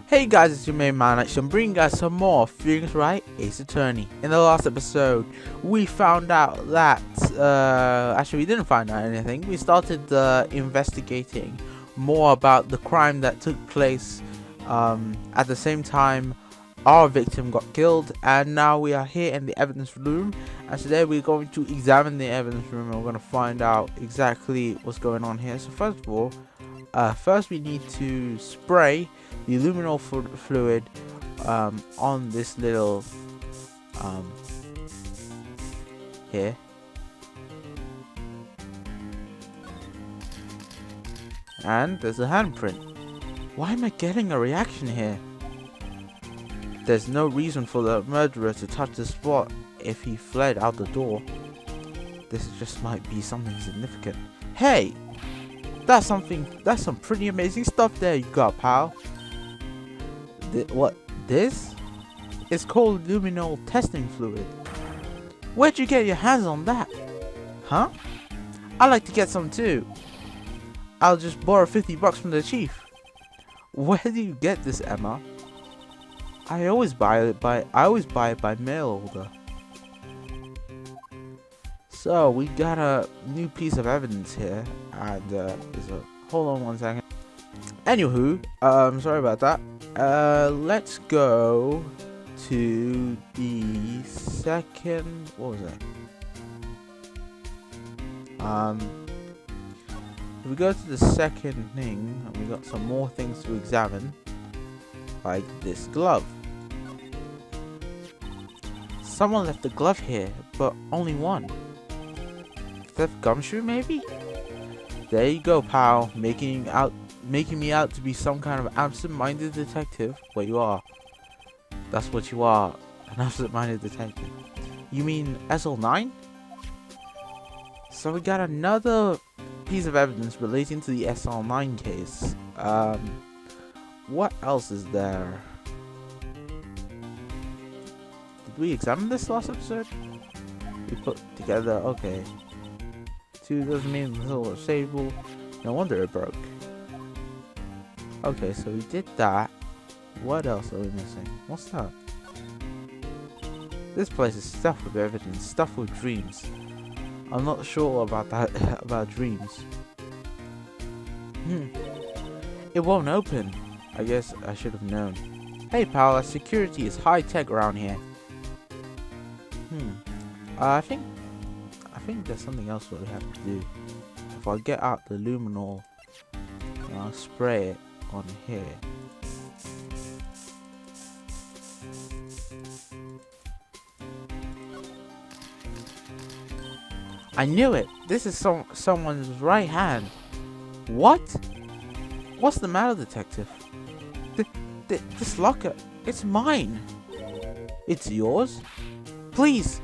Hey guys, it's your main man. I'm bringing guys some more things, right? Ace Attorney. In the last episode, we found out that, actually we didn't find out anything. We started investigating more about the crime that took place. At the same time, our victim got killed, and now we are here in the evidence room. And today we're going to examine the evidence room, and we're going to find out exactly what's going on here. So first of all, first we need to spray the luminol fluid on this little here. And there's a handprint. Why am I getting a reaction here? There's no reason for the murderer to touch the spot if he fled out the door. This just might be something significant. Hey! That's some pretty amazing stuff there you got, pal. What? This? It's called luminol testing fluid. Where'd you get your hands on that? Huh? I'd like to get some too. I'll just borrow $50 from the chief. Where do you get this, Emma? I always buy it by mail order. So we got a new piece of evidence here, and hold on one second. Anywho, sorry about that. Let's go to the second. What was that? If we go to the second thing, and we got some more things to examine, like this glove. Someone left the glove here, but only one. Theft gumshoe, maybe? There you go, pal. Making me out to be some kind of absent-minded detective. Well, you are. That's what you are. An absent-minded detective. You mean SL9? So we got another piece of evidence relating to the SL9 case. What else is there? Did we examine this last episode? We put together, okay. 2 doesn't mean the little stable. No wonder it broke. Okay, so we did that. What else are we missing? What's that? This place is stuffed with evidence, stuffed with dreams. I'm not sure about that, about dreams. It won't open. I guess I should have known. Hey pal, our security is high tech around here. I think there's something else that we have to do. If I get out the luminol and I'll spray it on here. I knew it! This is someone's right hand. What? What's the matter, detective? This locker, it's mine. It's yours? Please!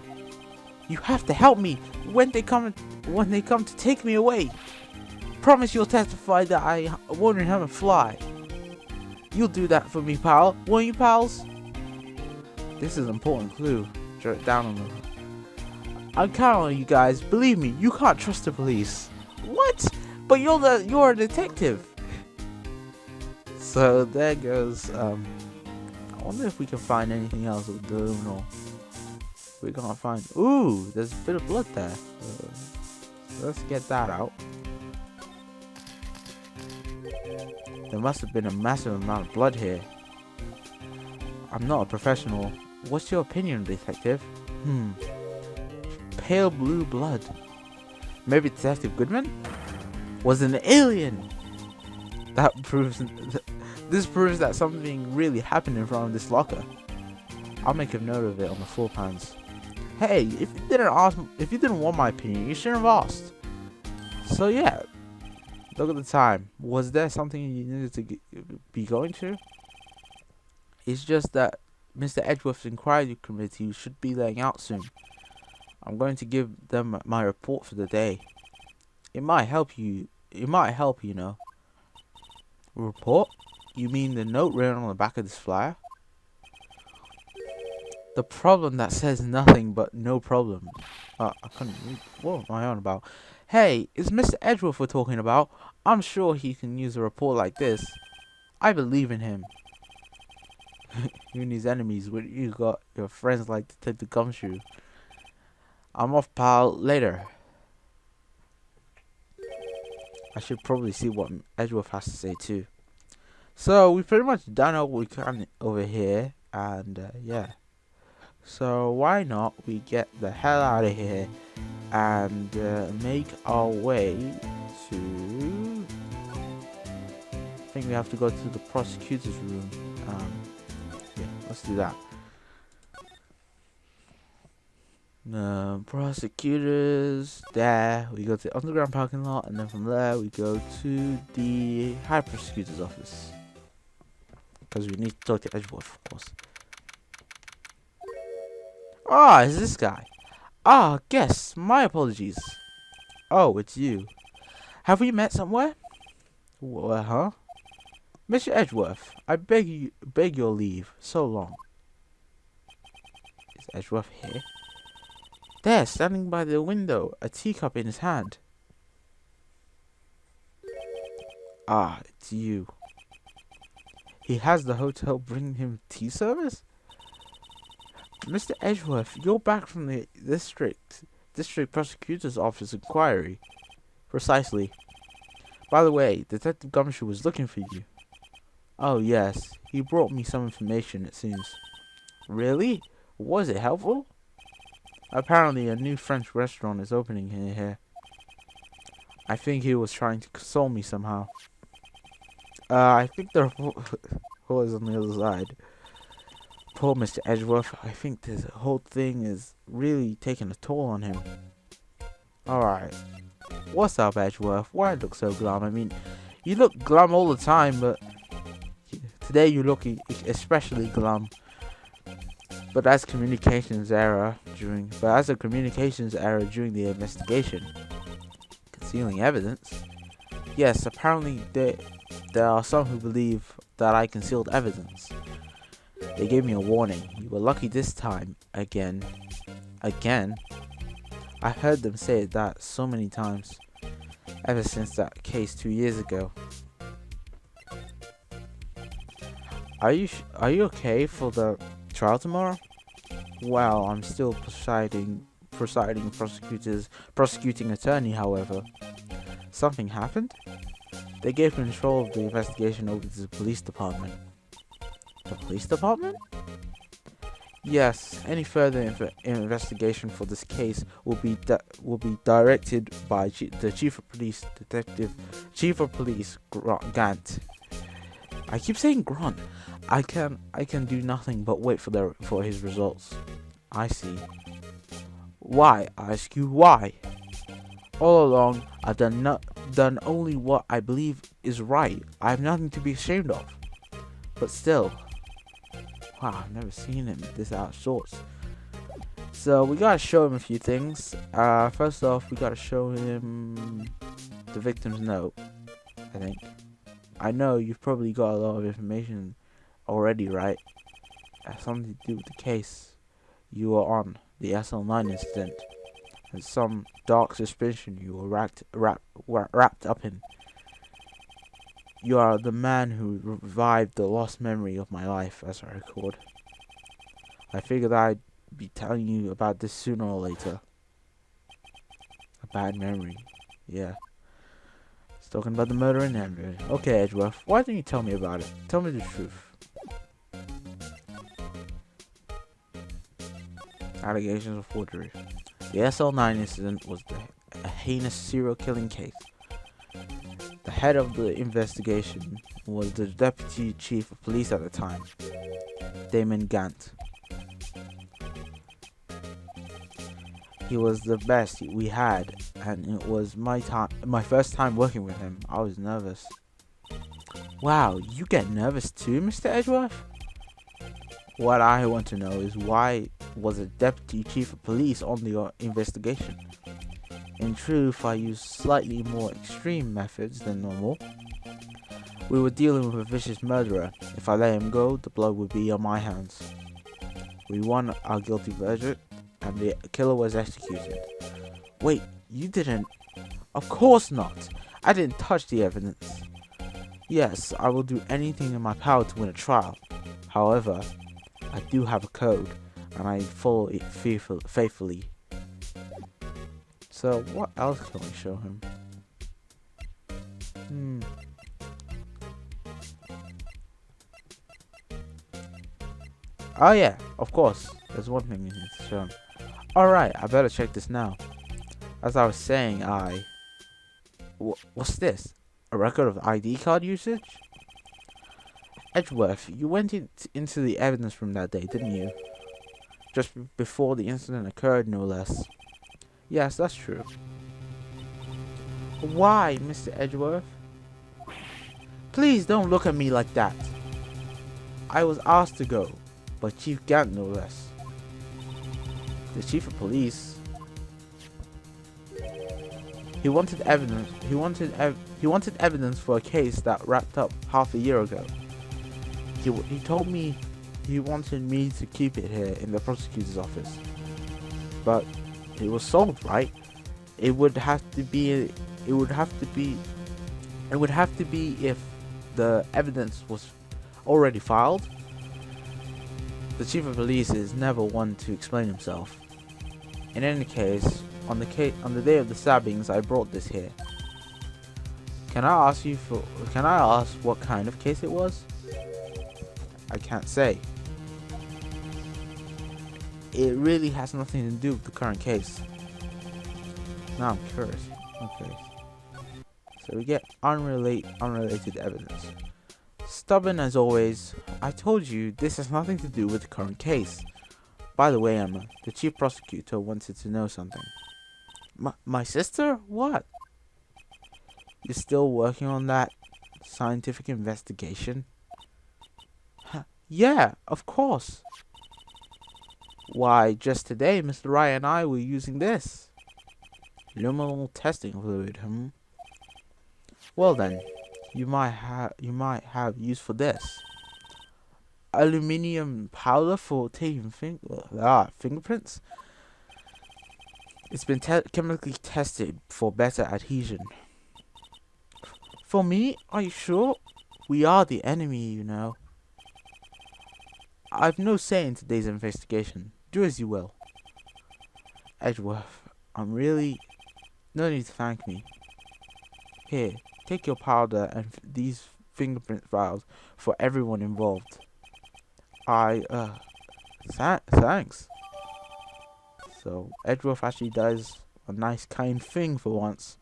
You have to help me when they come to take me away. Promise you'll testify that I won't harm a fly. You'll do that for me, pal, won't you, pals? This is an important clue. Jot it down on the. I'm counting on you guys. Believe me, you can't trust the police. What? But you're a detective. So there goes. I wonder if we can find anything else with the luminol. We're gonna find. Ooh, there's a bit of blood there. Let's get that out. There must have been a massive amount of blood here. I'm not a professional. What's your opinion, detective? Pale blue blood. Maybe Detective Goodman was an alien. That proves. This proves that something really happened in front of this locker. I'll make a note of it on the floor plans. Hey, if you didn't want my opinion, you shouldn't have asked. So yeah, look at the time. Was there something you needed to be going to? It's just that Mr. Edgeworth's inquiry committee should be laying out soon. I'm going to give them my report for the day. It might help you. It might help, you know. Report? You mean the note written on the back of this flyer? The problem that says nothing but no problem. I couldn't read. What am I on about? Hey, it's Mr. Edgeworth we're talking about. I'm sure he can use a report like this. I believe in him. Who needs enemies when you got your friends like Detective Gumshoe? I'm off, pal. Later. I should probably see what Edgeworth has to say too. So we pretty much done all we can over here, and yeah. So why not we get the hell out of here and make our way to... I think we have to go to the prosecutor's room. Yeah, let's do that. Prosecutors, there. We go to the underground parking lot, and then from there we go to the high prosecutor's office. Because we need to talk to Edgeworth, of course. Ah, it's this guy. Ah, guess. My apologies. Oh, it's you. Have we met somewhere? Huh? Mr. Edgeworth, I beg your leave. So long. Is Edgeworth here? There, standing by the window, a teacup in his hand. Ah, it's you. He has the hotel bring him tea service? Mr. Edgeworth, you're back from the district prosecutor's office inquiry. Precisely. By the way, Detective Gumshoe was looking for you. Oh yes, he brought me some information, it seems. Really? Was it helpful? Apparently a new French restaurant is opening here. I think he was trying to console me somehow. I think the whole is on the other side. Poor Mr. Edgeworth, I think this whole thing is really taking a toll on him. Alright. What's up, Edgeworth? Why look so glum? I mean, you look glum all the time, but today you look especially glum. But as a communications error during the investigation, concealing evidence. Yes, apparently there are some who believe that I concealed evidence. They gave me a warning. You were lucky this time. Again. I heard them say that so many times, ever since that case 2 years ago. Are you okay for the trial tomorrow? Well, I'm still prosecuting attorney, however. Something happened? They gave control of the investigation over to the police department. The police department? Yes, any further investigation for this case will be directed by the Chief of Police Gant. I keep saying Grunt. I can do nothing but wait for his results. I see. Why? I ask you why. All along, I've done only what I believe is right. I have nothing to be ashamed of. But still, wow, I've never seen him this out of sorts. So we gotta show him a few things. First off, we gotta show him the victim's note, I think. I know you've probably got a lot of information already, right? Has something to do with the case you were on, the SL9 incident, and some dark suspicion you were wrapped up in. You are the man who revived the lost memory of my life, as I record. I figured I'd be telling you about this sooner or later. A bad memory, yeah. It's talking about the murder in Denver. Okay, Edgeworth, why don't you tell me about it? Tell me the truth. Allegations of forgery. The SL9 incident was a heinous serial killing case. The head of the investigation was the Deputy Chief of Police at the time, Damon Gant. He was the best we had, and it was my first time working with him. I was nervous. Wow, you get nervous too, Mr. Edgeworth? What I want to know is why was a Deputy Chief of Police on the investigation? In truth, I used slightly more extreme methods than normal. We were dealing with a vicious murderer. If I let him go, the blood would be on my hands. We won our guilty verdict, and the killer was executed. Wait, you didn't? Of course not! I didn't touch the evidence. Yes, I will do anything in my power to win a trial. However, I do have a code, and I follow it faithfully. So what else can we show him? Oh yeah, of course. There's one thing we need to show him. Alright, I better check this now. As I was saying, what's this? A record of ID card usage? Edgeworth, you went into the evidence room that day, didn't you? Just before the incident occurred, no less. Yes, that's true. Why, Mr. Edgeworth? Please don't look at me like that. I was asked to go, but Chief Gant no less. The Chief of Police. He wanted evidence. He wanted evidence for a case that wrapped up half a year ago. He told me he wanted me to keep it here in the prosecutor's office. But it was sold, right? It would have to be if the evidence was already filed. The Chief of Police is never one to explain himself. In any case, on the day of the stabbings, I brought this here. Can I ask what kind of case it was? I can't say. It really has nothing to do with the current case. Now I'm curious. Okay. So we get unrelated evidence. Stubborn as always, I told you this has nothing to do with the current case. By the way, Emma, the chief prosecutor wanted to know something. My sister? What? You're still working on that scientific investigation? Yeah, of course. Why, just today, Mr. Wright and I were using this. Luminal testing fluid, Well then, you might have use for this. Aluminium powder for taking fingerprints? It's been chemically tested for better adhesion. For me? Are you sure? We are the enemy, you know. I've no say in today's investigation. Do as you will. Edgeworth, I'm really... No need to thank me. Here, take your powder and these fingerprint files for everyone involved. Thanks. So, Edgeworth actually does a nice kind thing for once.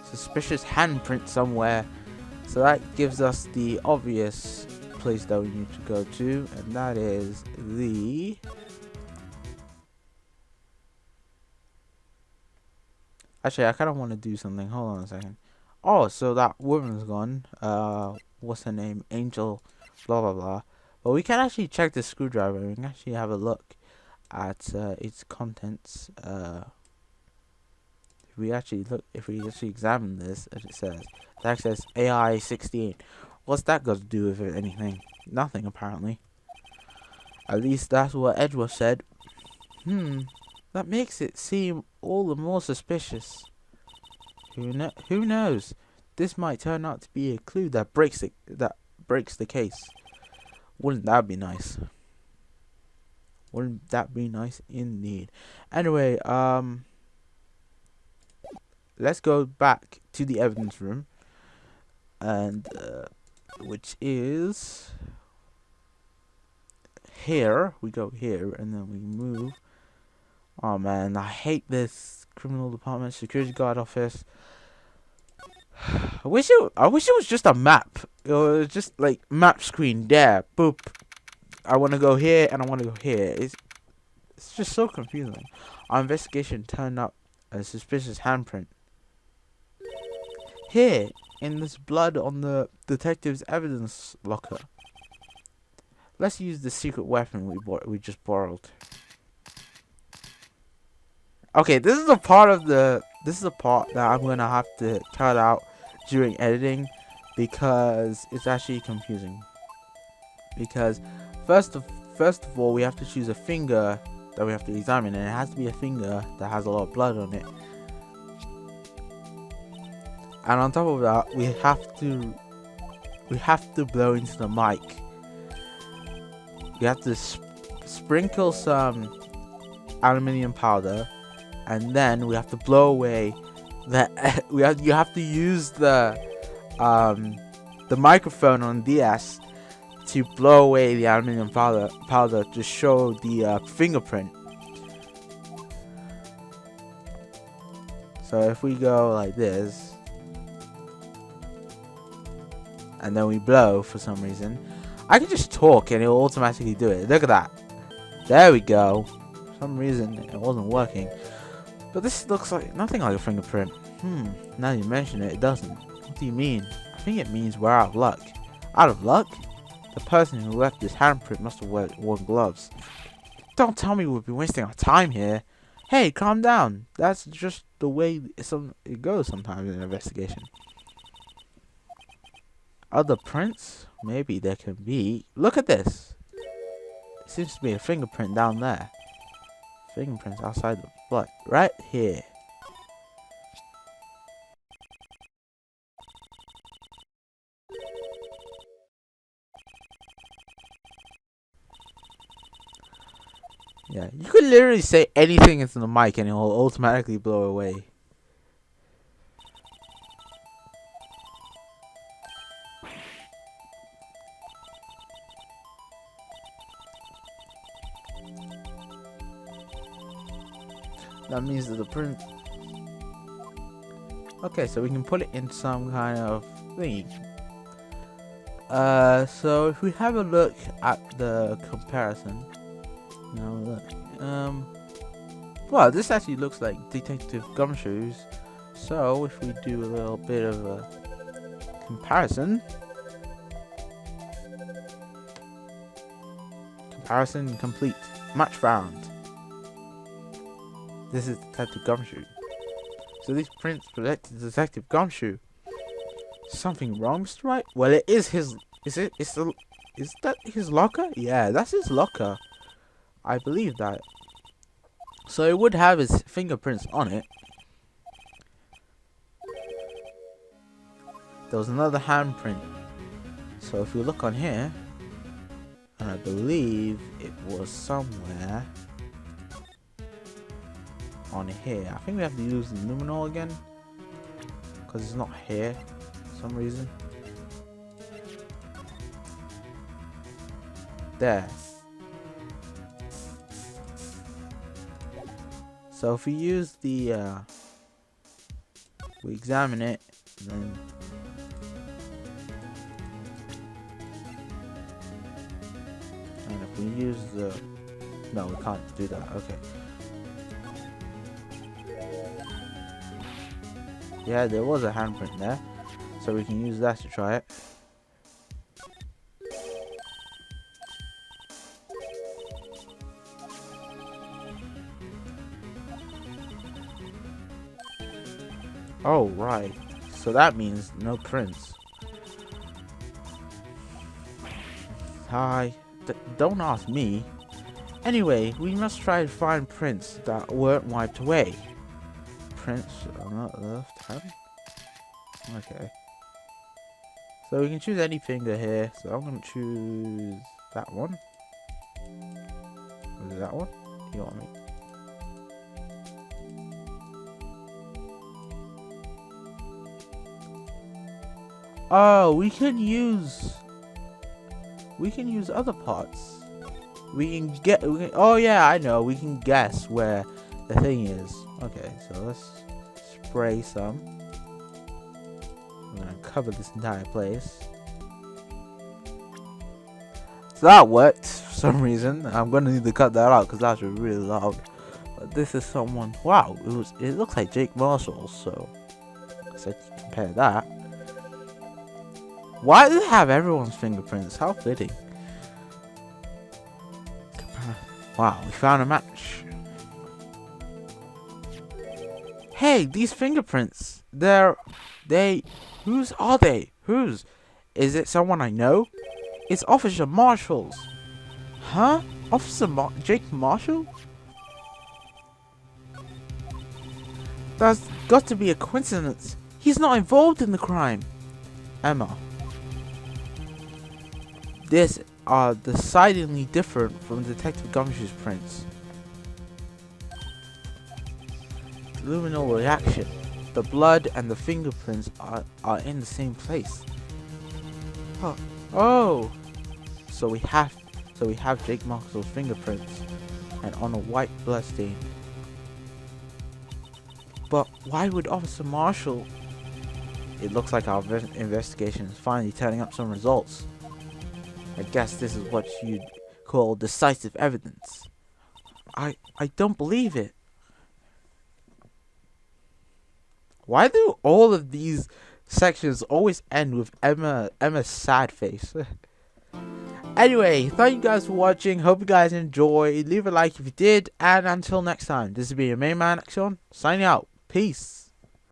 Suspicious handprint somewhere. So that gives us the obvious place that we need to go to, and that is the... Actually, I kind of want to do something. Hold on a second. Oh, so that woman's gone. What's her name? Angel, blah blah blah. But we can actually check the screwdriver. We can actually have a look at its contents. If we actually examine this, as it says, it access AI 68. What's that got to do with it? Anything? Nothing, apparently. At least that's what Edgeworth said. That makes it seem all the more suspicious. Who knows? This might turn out to be a clue that breaks the case. Wouldn't that be nice? Wouldn't that be nice indeed? Anyway, let's go back to the evidence room, and which is here. We go here, and then we move. Oh man, I hate this criminal department, security guard office. I wish it was just a map. It was just like map screen there. Boop. I want to go here and I want to go here. It's just so confusing. Our investigation turned up a suspicious handprint. Here, in this blood on the detective's evidence locker. Let's use the secret weapon we just borrowed. Okay, this is a part that I'm gonna have to cut out during editing because it's actually confusing. Because first of all, we have to choose a finger that we have to examine, and it has to be a finger that has a lot of blood on it. And on top of that, we have to we have to blow into the mic. You have to sprinkle some aluminium powder, and then we have to blow away the. You have to use the microphone on DS to blow away the aluminium powder to show the fingerprint. So if we go like this, and then we blow for some reason, I can just talk and it'll automatically do it. Look at that. There we go. For some reason it wasn't working. But this looks like nothing like a fingerprint. Now you mention it, it doesn't. What do you mean? I think it means we're out of luck. Out of luck? The person who left this handprint must have worn gloves. Don't tell me we'll be wasting our time here. Hey, calm down. That's just the way it goes sometimes in an investigation. Other prints? Maybe there can be. Look at this. It seems to be a fingerprint down there. Fingerprints outside the blood. Right here. Yeah, you could literally say anything into the mic and it will automatically blow away. That means that the print... Okay, so we can put it in some kind of thing. So if we have a look at the comparison... Now look. Well, this actually looks like Detective Gumshoes. So if we do a little bit of a comparison. Comparison complete. Match found. This is Detective Gumshoe. So these prints protected Detective Gumshoe. Something wrong, Mr. Wright? Well, it is his. Is that his locker? Yeah, that's his locker. I believe that. So it would have his fingerprints on it. There was another handprint. So if you look on here, and I believe it was somewhere on here. I think we have to use the luminol again because it's not here for some reason. There. So if we use the we examine it, then and if we use the no, we can't do that. Okay. Yeah, there was a handprint there, so we can use that to try it. Oh, right. So that means no prints. Hi. Don't ask me. Anyway, we must try to find prints that weren't wiped away. Prints on the left hand? Okay. So we can choose any finger here. So I'm going to choose that one. Was it that one? You want me? Oh, we can use other parts. Oh yeah, I know. We can guess where the thing is. Okay, so let's spray some. I'm gonna cover this entire place. So that worked for some reason. I'm gonna need to cut that out because that's really loud. But this is someone. Wow, it looks like Jake Marshall. So let's compare that. Why do they have everyone's fingerprints? How fitting. Wow, we found a match. Hey, these fingerprints. Whose are they? Whose? Is it someone I know? It's Officer Marshall's. Huh? Officer Jake Marshall? That's got to be a coincidence. He's not involved in the crime. Emma. This are decidedly different from Detective Gumshoe's prints. Luminal reaction. The blood and the fingerprints are in the same place. Huh. Oh, so we have Jake Marshall's fingerprints and on a white blood stain. But why would Officer Marshall? It looks like our investigation is finally turning up some results. I guess this is what you'd call decisive evidence. I don't believe it. Why do all of these sections always end with Emma's sad face? Anyway, thank you guys for watching. Hope you guys enjoyed. Leave a like if you did. And until next time, this has been your main man, Action, signing out. Peace.